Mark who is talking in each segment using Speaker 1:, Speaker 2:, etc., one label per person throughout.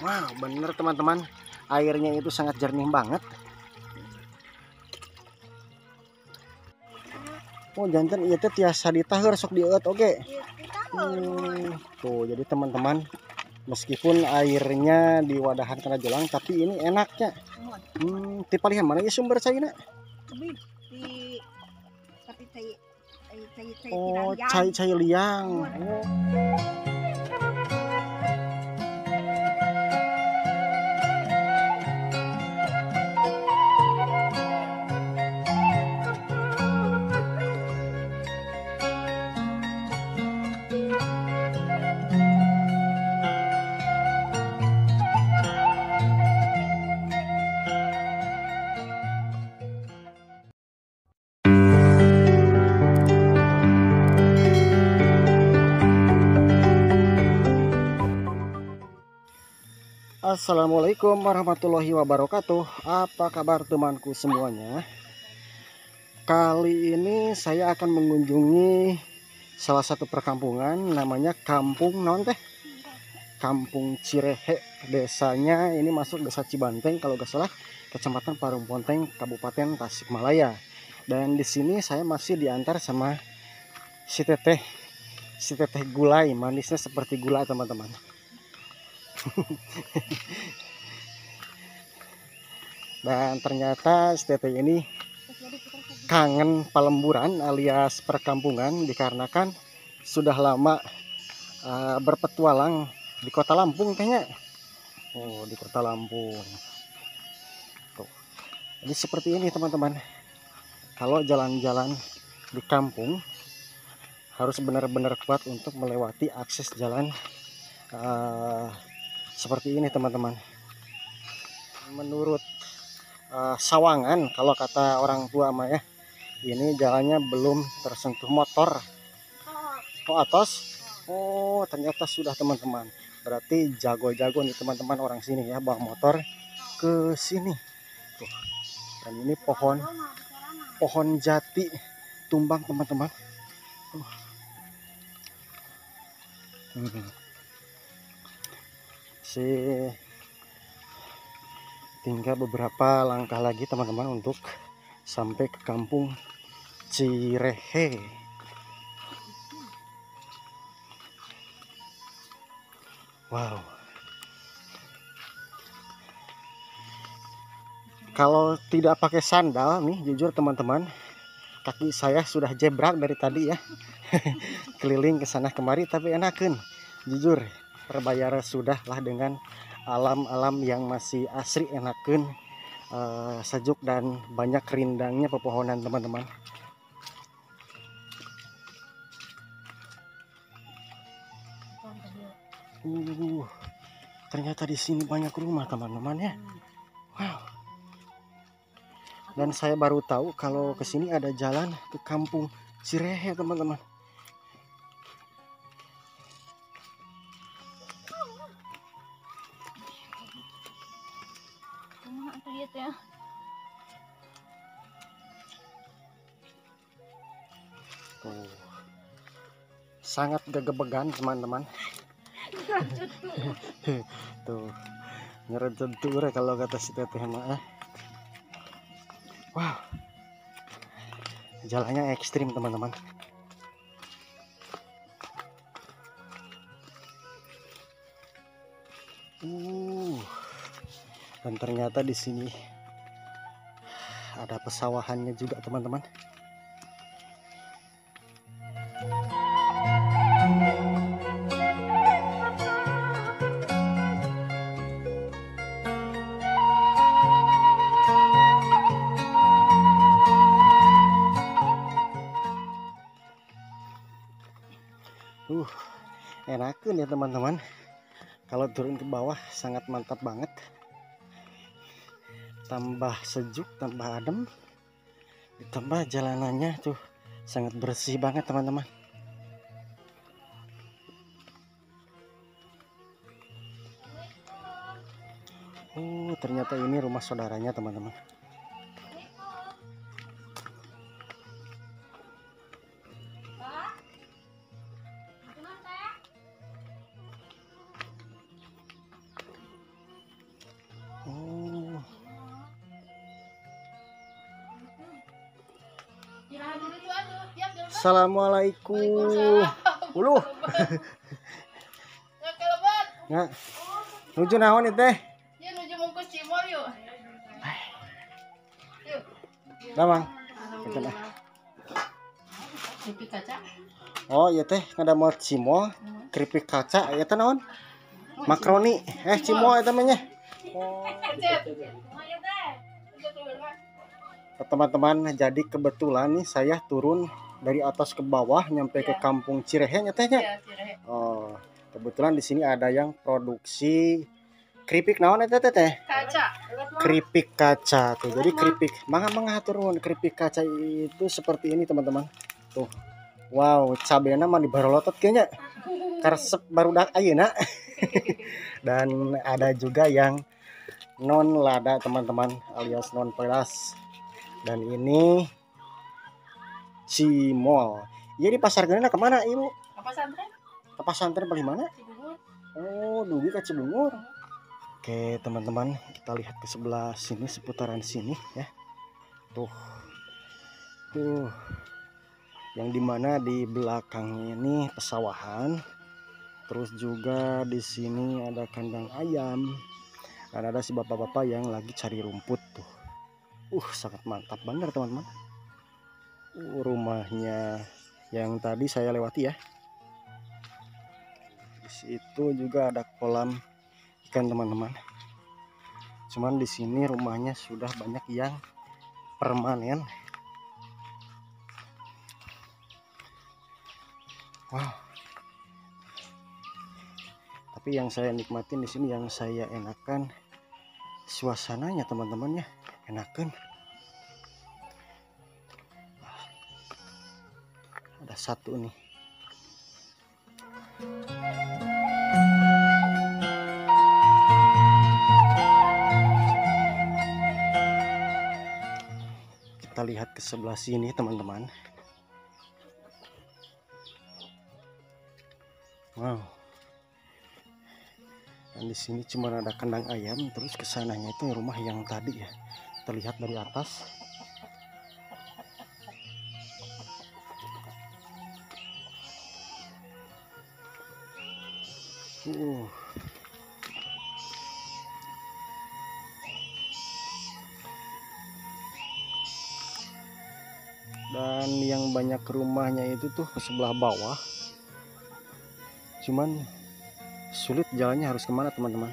Speaker 1: Wow, bener teman-teman, airnya itu sangat jernih banget. Oh jantan iya teh tiasa ditaheur sok dieut oge. Tuh jadi teman-teman, meskipun airnya di wadahan kena jelang tapi ini enaknya. Ti palihan mana ya sumber cairna? Oh, cai liang. Oh. Assalamualaikum warahmatullahi wabarakatuh. Apa kabar temanku semuanya? Kali ini saya akan mengunjungi salah satu perkampungan, namanya Kampung naon teh? Kampung Cirehe. Desanya ini masuk Desa Cibanteng kalau gak salah, Kecamatan Parungponteng, Kabupaten Tasikmalaya. Dan di sini saya masih diantar sama si teteh gulai, manisnya seperti gula teman-teman. Dan ternyata teteh ini kangen palemburan alias perkampungan dikarenakan sudah lama berpetualang di kota Lampung kayaknya. Oh di kota Lampung. Tuh. Jadi seperti ini teman-teman. Kalau jalan-jalan di kampung harus benar-benar kuat untuk melewati akses jalan seperti ini teman-teman. Menurut sawangan kalau kata orang tua mah ya, ini jalannya belum tersentuh motor. Oh atas. Oh ternyata sudah teman-teman. Berarti jago-jago nih teman-teman orang sini ya bawa motor ke sini. Tuh. Dan ini pohon jati tumbang teman-teman. Tinggal beberapa langkah lagi teman-teman untuk sampai ke Kampung Cirehe. Wow. Kalau tidak pakai sandal nih jujur teman-teman, kaki saya sudah jebrak dari tadi ya. Keliling ke sana kemari tapi enakan. Jujur, terbayar sudah lah dengan alam-alam yang masih asri, enakan, sejuk dan banyak rindangnya pepohonan teman-teman. Ternyata di sini banyak rumah teman-teman ya. Wow. Dan saya baru tahu kalau ke sini ada jalan ke Kampung Cirehe teman-teman. Tuh. Sangat gegebegan teman-teman. Tuh ngerejet kalau kata si teteh mah. Wow, jalannya ekstrim teman-teman. Dan ternyata di sini ada pesawahannya juga teman-teman. Enakan ya teman-teman. Kalau turun ke bawah sangat mantap banget. Tambah sejuk, tambah adem. Ditambah jalanannya tuh sangat bersih banget teman-teman. Ternyata ini rumah saudaranya teman-teman. Assalamualaikum. Uluh. Nggak. Nuju naon itu teh?
Speaker 2: Ya nuju bungkus cimol yuk. Yuk.
Speaker 1: Dah, Mang.
Speaker 2: Keripik kaca.
Speaker 1: Oh, iya teh ngadamel cimol, keripik kaca, ya teh naon? Makroni. Cimol eta mah nya. Oh. Teman-teman, jadi kebetulan nih saya turun dari atas ke bawah nyampe ke kampung Cirehe nya teh nya.
Speaker 2: Iya, Cirehe.
Speaker 1: Oh, kebetulan di sini ada yang produksi keripik naon eta teh?
Speaker 2: Kaca.
Speaker 1: Keripik kaca tuh. Jadi keripik mangga turun keripik kaca itu seperti ini teman-teman. Tuh. Wow, cabenya mah dibarolotot kayaknya. Karesep barudak ayeuna. Dan ada juga yang non lada teman-teman alias non pedas. Dan ini cimol. Iya di pasar Genena kemana ibu?
Speaker 2: Apa santren?
Speaker 1: Ke pasantren paling mana?
Speaker 2: Cibubur.
Speaker 1: Oh, Dugi ke Cibungur. Oke teman-teman, kita lihat ke sebelah sini, seputaran sini ya. Tuh, yang dimana di belakang ini pesawahan. Terus juga di sini ada kandang ayam. Dan ada si bapak-bapak yang lagi cari rumput tuh. Sangat mantap banget teman-teman. Rumahnya yang tadi saya lewati ya. Di situ juga ada kolam ikan teman-teman. Cuman di sini rumahnya sudah banyak yang permanen. Wow. Tapi yang saya nikmatin di sini, yang saya enakan suasananya teman-teman ya, enakan. Ada satu nih. Kita lihat ke sebelah sini teman-teman. Wow. Dan di sini cuma ada kandang ayam, terus kesananya itu rumah yang tadi ya, terlihat dari atas. Dan yang banyak rumahnya itu tuh ke sebelah bawah. Cuman sulit jalannya harus kemana teman-teman.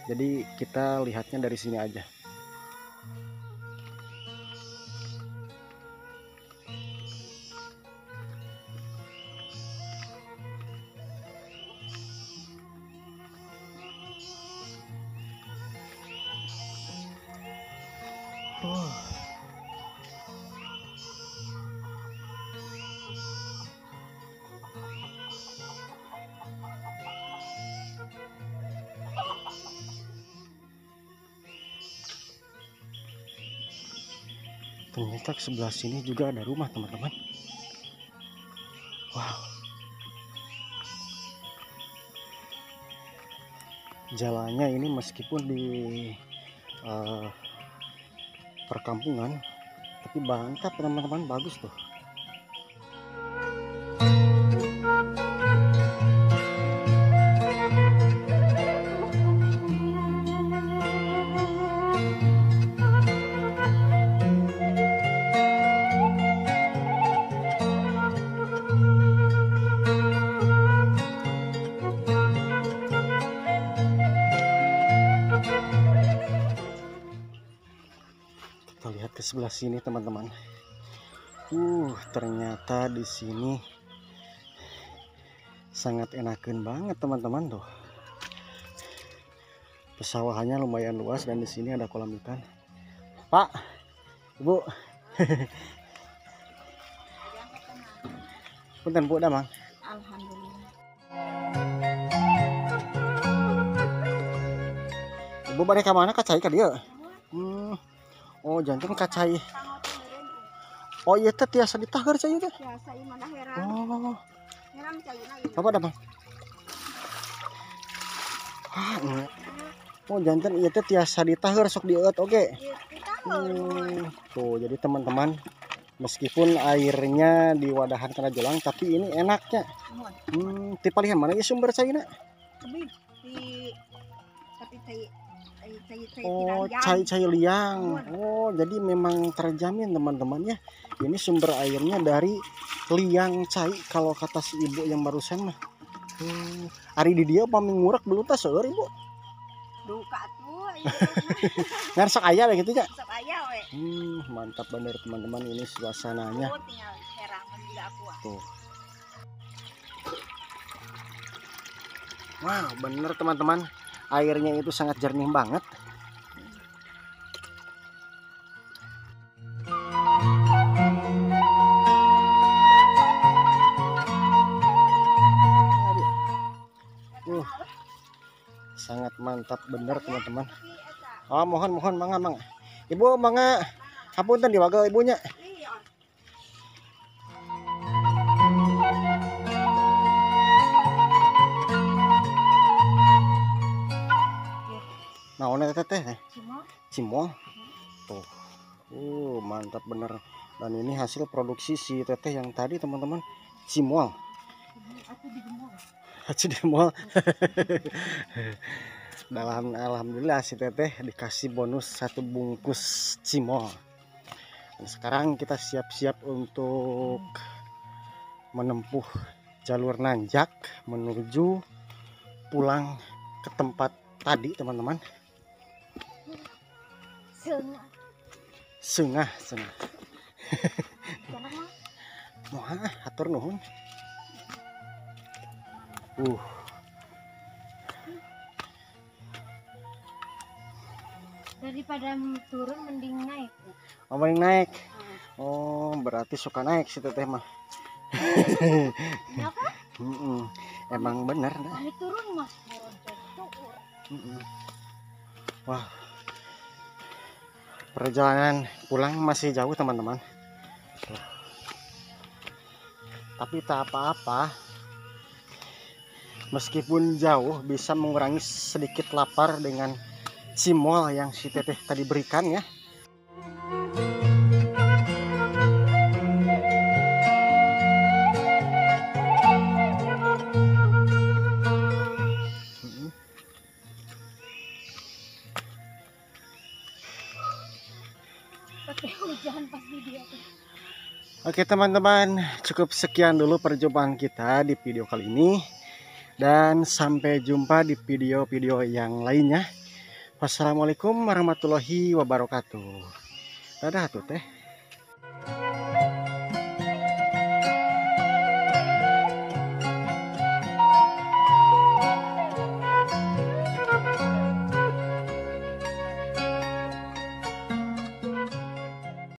Speaker 1: Jadi kita lihatnya dari sini aja. Ternyata ke sebelah sini juga ada rumah teman-teman. Wow. Jalannya ini meskipun di perkampungan, tapi mantap teman-teman, bagus tuh. Kita lihat ke sebelah sini teman-teman. Ternyata di sini sangat enakan banget teman-teman tuh. Pesawahannya lumayan luas dan di sini ada kolam ikan. Pak, Ibu. Punten Bu Damang.
Speaker 2: Alhamdulillah.
Speaker 1: Ibu balik ke mana, kacai ka dieu? Oh, jantung kacai. Oh iya teh tiasa ditaheur cai teh.
Speaker 2: Biasa ieu mah heran.
Speaker 1: Oh.
Speaker 2: Heran cairna ieu.
Speaker 1: Apa Damang? Oh jantan iya teh tiasa ditaheur sok dieut oge.
Speaker 2: Ditaheur.
Speaker 1: Tuh jadi teman-teman Meskipun airnya di wadahan kena jelang, tapi ini enaknya. Tipe lihat mana ya sumber cairnya?
Speaker 2: Lebih di tapi cai
Speaker 1: Oh,
Speaker 2: tidak
Speaker 1: cai liang. Oh, jadi memang terjamin teman-teman ya. Ini sumber airnya dari liang cai kalau kata si ibu yang barusan mah. Ari di dia paming ngurak belum tas seueur ibu.
Speaker 2: duka tuh
Speaker 1: Ngarsak aya we gitu nya.
Speaker 2: sok aya we.
Speaker 1: Mantap bener teman-teman, ini suasananya.
Speaker 2: Tinggal herang juga aku.
Speaker 1: Tuh. Wow, bener teman-teman. Airnya itu sangat jernih banget. Sangat mantap bener teman-teman. Oh, mohon mangga. Ibu mangga. Hapunten diwagel ibunya. Naon eta teh? Cimol. Tuh. Mantap bener. Dan ini hasil produksi si teteh yang tadi teman-teman. Cimol. Di mall. Dalam alhamdulillah si teteh dikasih bonus 1 bungkus cimol. Dan sekarang kita siap-siap untuk menempuh jalur nanjak menuju pulang ke tempat tadi teman-teman. Sengah. Moha hatur nuhun.
Speaker 2: Daripada turun mending naik.
Speaker 1: Oh, mending naik. Oh, berarti suka naik si teteh mah. Emang bener dah.
Speaker 2: Turun mas.
Speaker 1: Wah. Perjalanan pulang masih jauh teman-teman. Tapi tak apa-apa. Meskipun jauh bisa mengurangi sedikit lapar dengan cimol yang si teteh tadi berikan ya. Oke teman-teman, cukup sekian dulu perjumpaan kita di video kali ini. Dan sampai jumpa di video-video yang lainnya. Wassalamualaikum warahmatullahi wabarakatuh. Dadah tuh teh.